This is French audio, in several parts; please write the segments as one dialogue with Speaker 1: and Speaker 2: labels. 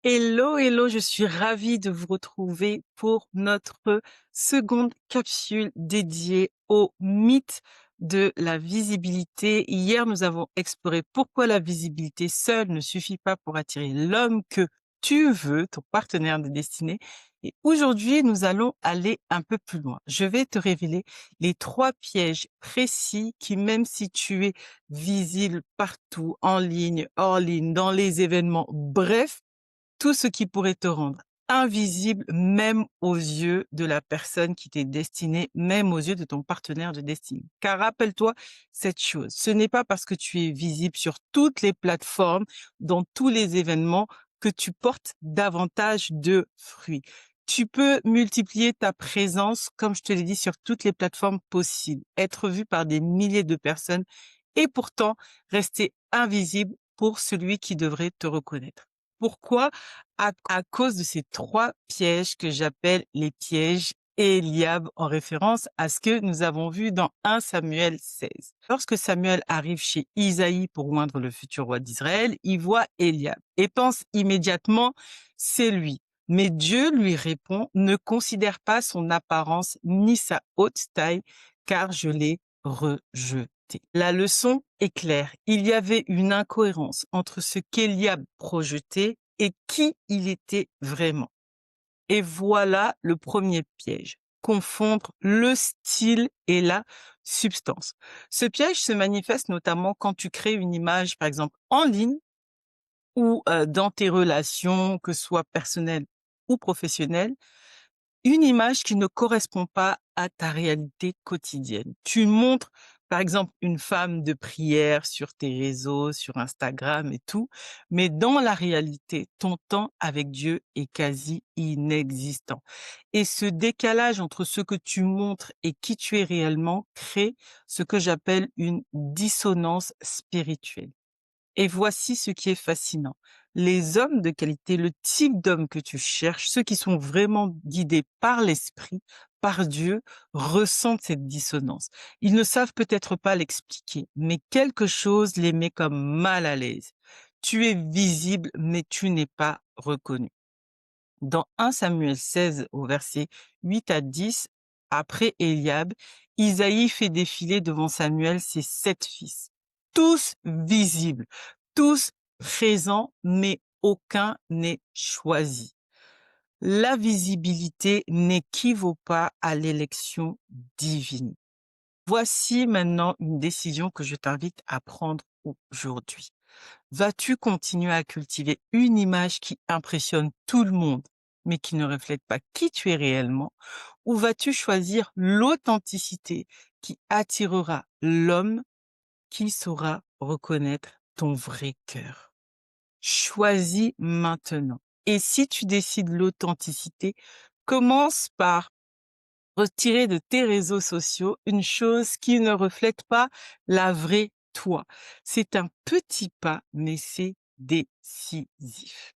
Speaker 1: Hello, hello, je suis ravie de vous retrouver pour notre seconde capsule dédiée au mythe de la visibilité. Hier, nous avons exploré pourquoi la visibilité seule ne suffit pas pour attirer l'homme que tu veux, ton partenaire de destinée. Et aujourd'hui, nous allons aller un peu plus loin. Je vais te révéler les 3 pièges précis qui, même si tu es visible partout, en ligne, hors ligne, dans les événements, bref, tout ce qui pourrait te rendre invisible, même aux yeux de la personne qui t'est destinée, même aux yeux de ton partenaire de destinée. Car rappelle-toi cette chose, ce n'est pas parce que tu es visible sur toutes les plateformes, dans tous les événements, que tu portes davantage de fruits. Tu peux multiplier ta présence, comme je te l'ai dit, sur toutes les plateformes possibles, être vu par des milliers de personnes et pourtant rester invisible pour celui qui devrait te reconnaître. Pourquoi? À cause de ces 3 pièges que j'appelle les pièges Éliab, en référence à ce que nous avons vu dans 1 Samuel 16. Lorsque Samuel arrive chez Isaïe pour oindre le futur roi d'Israël, il voit Éliab et pense immédiatement: c'est lui. Mais Dieu lui répond: ne considère pas son apparence ni sa haute taille, car je l'ai rejeté. La leçon est claire. Il y avait une incohérence entre ce qu'Éliab projetait et qui il était vraiment. Et voilà le premier piège: confondre le style et la substance. Ce piège se manifeste notamment quand tu crées une image, par exemple, en ligne ou dans tes relations, que ce soit personnelles ou professionnelles, une image qui ne correspond pas à ta réalité quotidienne. Tu montres, par exemple, une femme de prière sur tes réseaux, sur Instagram et tout, mais dans la réalité, ton temps avec Dieu est quasi inexistant. Et ce décalage entre ce que tu montres et qui tu es réellement crée ce que j'appelle une dissonance spirituelle. Et voici ce qui est fascinant. Les hommes de qualité, le type d'hommes que tu cherches, ceux qui sont vraiment guidés par l'esprit, par Dieu, ressentent cette dissonance. Ils ne savent peut-être pas l'expliquer, mais quelque chose les met comme mal à l'aise. Tu es visible, mais tu n'es pas reconnu. Dans 1 Samuel 16 au verset 8 à 10, après Éliab, Isaïe fait défiler devant Samuel ses 7 fils, tous visibles, tous présents, mais aucun n'est choisi. La visibilité n'équivaut pas à l'élection divine. Voici maintenant une décision que je t'invite à prendre aujourd'hui. Vas-tu continuer à cultiver une image qui impressionne tout le monde, mais qui ne reflète pas qui tu es réellement, ou vas-tu choisir l'authenticité qui attirera l'homme qui saura reconnaître ton vrai cœur? Choisis maintenant. Et si tu décides l'authenticité, commence par retirer de tes réseaux sociaux une chose qui ne reflète pas la vraie toi. C'est un petit pas, mais c'est décisif.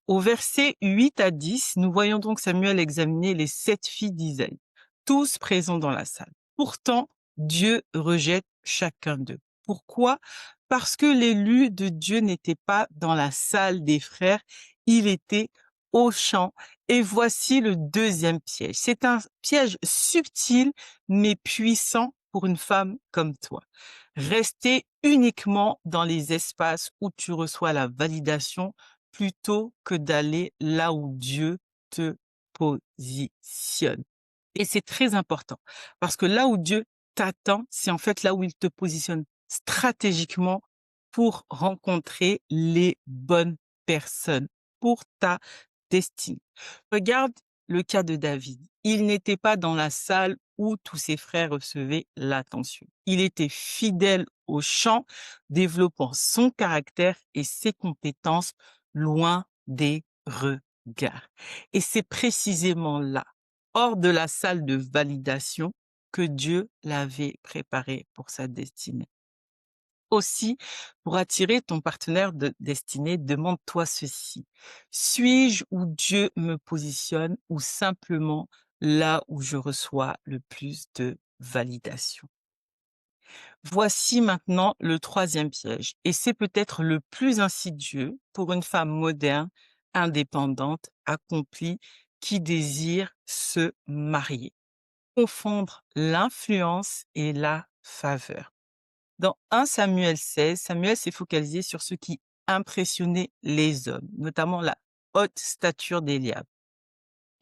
Speaker 1: Au verset 8 à 10, nous voyons donc Samuel examiner les 7 filles d'Isaïe, tous présents dans la salle. Pourtant, Dieu rejette chacun d'eux. Pourquoi? Parce que l'élu de Dieu n'était pas dans la salle des frères, il était au champ. Et voici le deuxième piège. C'est un piège subtil mais puissant pour une femme comme toi. Rester uniquement dans les espaces où tu reçois la validation plutôt que d'aller là où Dieu te positionne. Et c'est très important parce que là où Dieu t'attend, c'est en fait là où il te positionne stratégiquement pour rencontrer les bonnes personnes pour ta destinée. Regarde le cas de David. Il n'était pas dans la salle où tous ses frères recevaient l'attention. Il était fidèle au chant, développant son caractère et ses compétences loin des regards. Et c'est précisément là, hors de la salle de validation, que Dieu l'avait préparé pour sa destinée. Aussi, pour attirer ton partenaire de destinée, demande-toi ceci: suis-je où Dieu me positionne ou simplement là où je reçois le plus de validation? Voici maintenant le troisième piège, et c'est peut-être le plus insidieux pour une femme moderne, indépendante, accomplie, qui désire se marier. Confondre l'influence et la faveur. Dans 1 Samuel 16, Samuel s'est focalisé sur ce qui impressionnait les hommes, notamment la haute stature d'Éliab.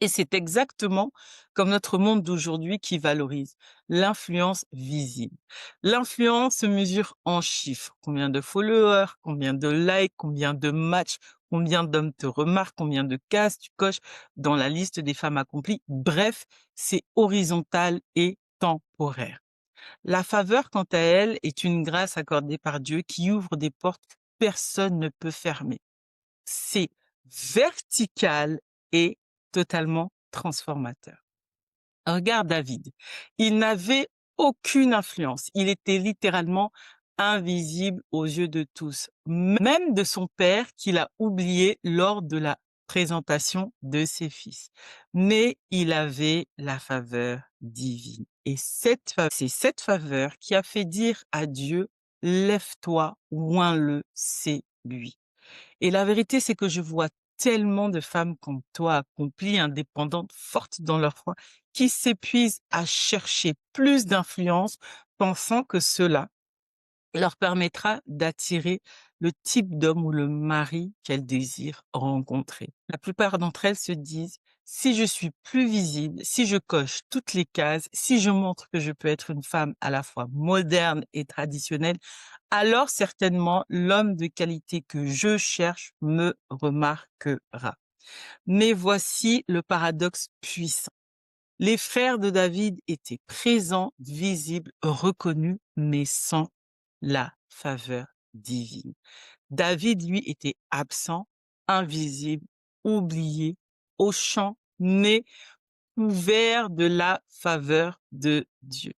Speaker 1: Et c'est exactement comme notre monde d'aujourd'hui qui valorise l'influence visible. L'influence se mesure en chiffres. Combien de followers, combien de likes, combien de matchs, combien d'hommes te remarquent, combien de cases tu coches dans la liste des femmes accomplies. Bref, c'est horizontal et temporaire. La faveur, quant à elle, est une grâce accordée par Dieu qui ouvre des portes que personne ne peut fermer. C'est vertical et totalement transformateur. Regarde David, il n'avait aucune influence. Il était littéralement invisible aux yeux de tous, même de son père qu'il a oublié lors de la présentation de ses fils. Mais il avait la faveur divine. Et c'est cette faveur qui a fait dire à Dieu, lève-toi, oins-le, c'est lui. Et la vérité, c'est que je vois tellement de femmes comme toi, accomplies, indépendantes, fortes dans leur foi, qui s'épuisent à chercher plus d'influence, pensant que cela leur permettra d'attirer le type d'homme ou le mari qu'elles désirent rencontrer. La plupart d'entre elles se disent, si je suis plus visible, si je coche toutes les cases, si je montre que je peux être une femme à la fois moderne et traditionnelle, alors certainement l'homme de qualité que je cherche me remarquera. Mais voici le paradoxe puissant. Les frères de David étaient présents, visibles, reconnus, mais sans la faveur divine. David, lui, était absent, invisible, oublié, au champ, mais couvert de la faveur de Dieu.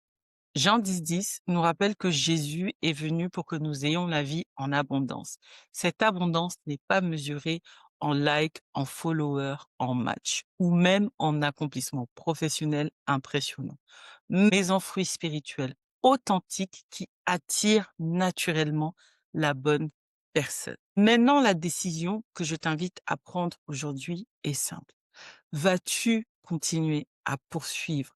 Speaker 1: Jean 10, nous rappelle que Jésus est venu pour que nous ayons la vie en abondance. Cette abondance n'est pas mesurée en likes, en followers, en matchs ou même en accomplissements professionnels impressionnants, mais en fruits spirituels authentiques qui attirent naturellement la bonne personne. Maintenant, la décision que je t'invite à prendre aujourd'hui est simple. Vas-tu continuer à poursuivre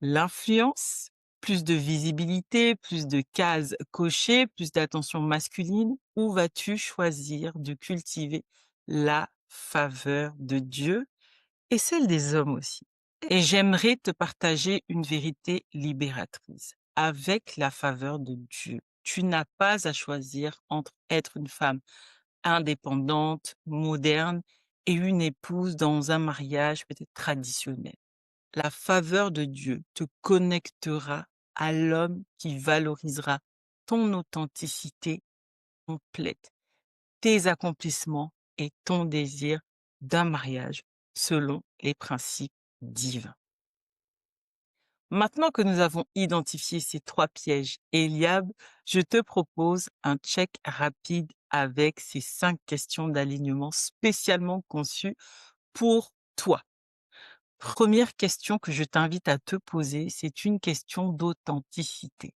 Speaker 1: l'influence, plus de visibilité, plus de cases cochées, plus d'attention masculine, ou vas-tu choisir de cultiver la faveur de Dieu et celle des hommes aussi? Et j'aimerais te partager une vérité libératrice. Avec la faveur de Dieu, tu n'as pas à choisir entre être une femme indépendante, moderne et une épouse dans un mariage peut-être traditionnel. La faveur de Dieu te connectera à l'homme qui valorisera ton authenticité complète, tes accomplissements et ton désir d'un mariage selon les principes divins. Maintenant que nous avons identifié ces 3 pièges Eliab, je te propose un check rapide avec ces 5 questions d'alignement spécialement conçues pour toi. Première question que je t'invite à te poser, c'est une question d'authenticité.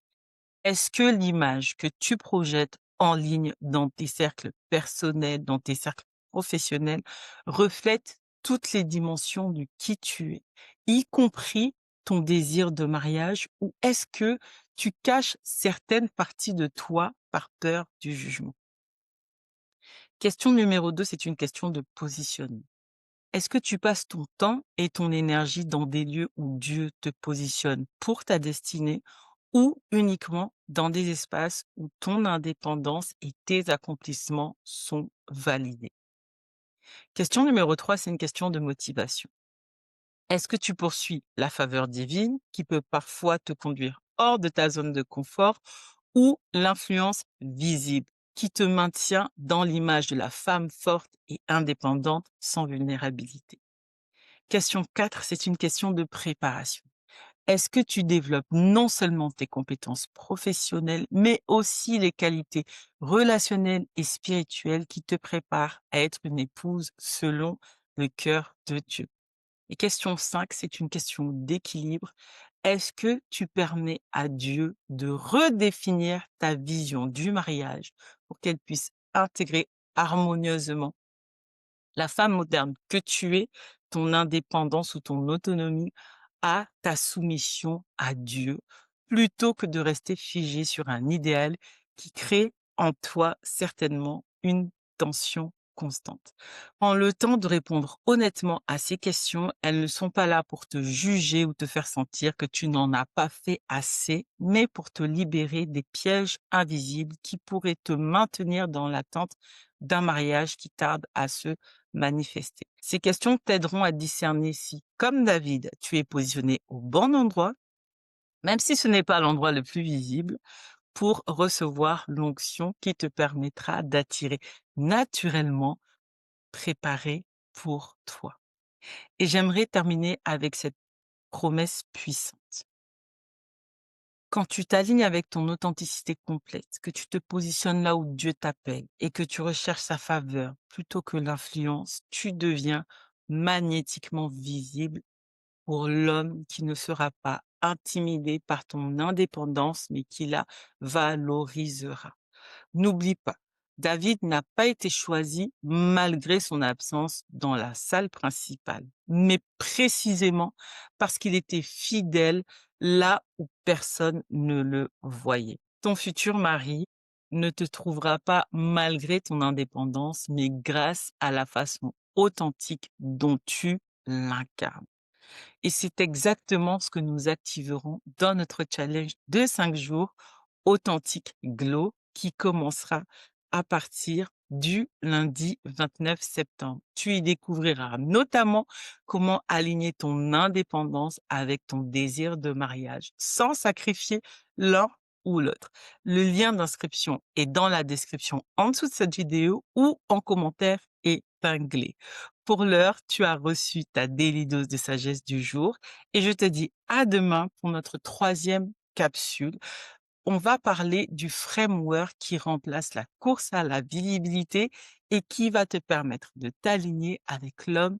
Speaker 1: Est-ce que l'image que tu projettes en ligne dans tes cercles personnels, dans tes cercles professionnels, reflète toutes les dimensions de qui tu es, y compris ton désir de mariage, ou est-ce que tu caches certaines parties de toi par peur du jugement? Question numéro 2, c'est une question de positionnement. Est-ce que tu passes ton temps et ton énergie dans des lieux où Dieu te positionne pour ta destinée ou uniquement dans des espaces où ton indépendance et tes accomplissements sont validés? Question numéro 3, c'est une question de motivation. Est-ce que tu poursuis la faveur divine qui peut parfois te conduire hors de ta zone de confort ou l'influence visible qui te maintient dans l'image de la femme forte et indépendante sans vulnérabilité? Question 4, c'est une question de préparation. Est-ce que tu développes non seulement tes compétences professionnelles, mais aussi les qualités relationnelles et spirituelles qui te préparent à être une épouse selon le cœur de Dieu? Et question 5, c'est une question d'équilibre. est-ce que tu permets à Dieu de redéfinir ta vision du mariage pour qu'elle puisse intégrer harmonieusement la femme moderne que tu es, ton indépendance ou ton autonomie à ta soumission à Dieu, plutôt que de rester figé sur un idéal qui crée en toi certainement une tension constante. Prends le temps de répondre honnêtement à ces questions. Elles ne sont pas là pour te juger ou te faire sentir que tu n'en as pas fait assez, mais pour te libérer des pièges invisibles qui pourraient te maintenir dans l'attente d'un mariage qui tarde à se manifester. Ces questions t'aideront à discerner si, comme David, tu es positionné au bon endroit, même si ce n'est pas l'endroit le plus visible, pour recevoir l'onction qui te permettra d'attirer naturellement préparé pour toi. Et j'aimerais terminer avec cette promesse puissante. Quand tu t'alignes avec ton authenticité complète, que tu te positionnes là où Dieu t'appelle et que tu recherches sa faveur plutôt que l'influence, tu deviens magnétiquement visible pour l'homme qui ne sera pas intimidé par ton indépendance, mais qui la valorisera. N'oublie pas, David n'a pas été choisi malgré son absence dans la salle principale, mais précisément parce qu'il était fidèle là où personne ne le voyait. Ton futur mari ne te trouvera pas malgré ton indépendance, mais grâce à la façon authentique dont tu l'incarnes. Et c'est exactement ce que nous activerons dans notre challenge de 5 jours Authentique Glow qui commencera à partir du lundi 29 septembre. Tu y découvriras notamment comment aligner ton indépendance avec ton désir de mariage sans sacrifier l'un ou l'autre. Le lien d'inscription est dans la description en dessous de cette vidéo ou en commentaire épinglé. Pour l'heure, tu as reçu ta daily dose de sagesse du jour et je te dis à demain pour notre troisième capsule. On va parler du framework qui remplace la course à la visibilité et qui va te permettre de t'aligner avec l'homme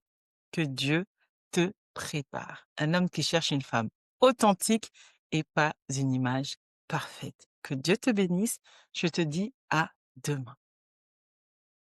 Speaker 1: que Dieu te prépare. Un homme qui cherche une femme authentique et pas une image parfaite. Que Dieu te bénisse. Je te dis à demain.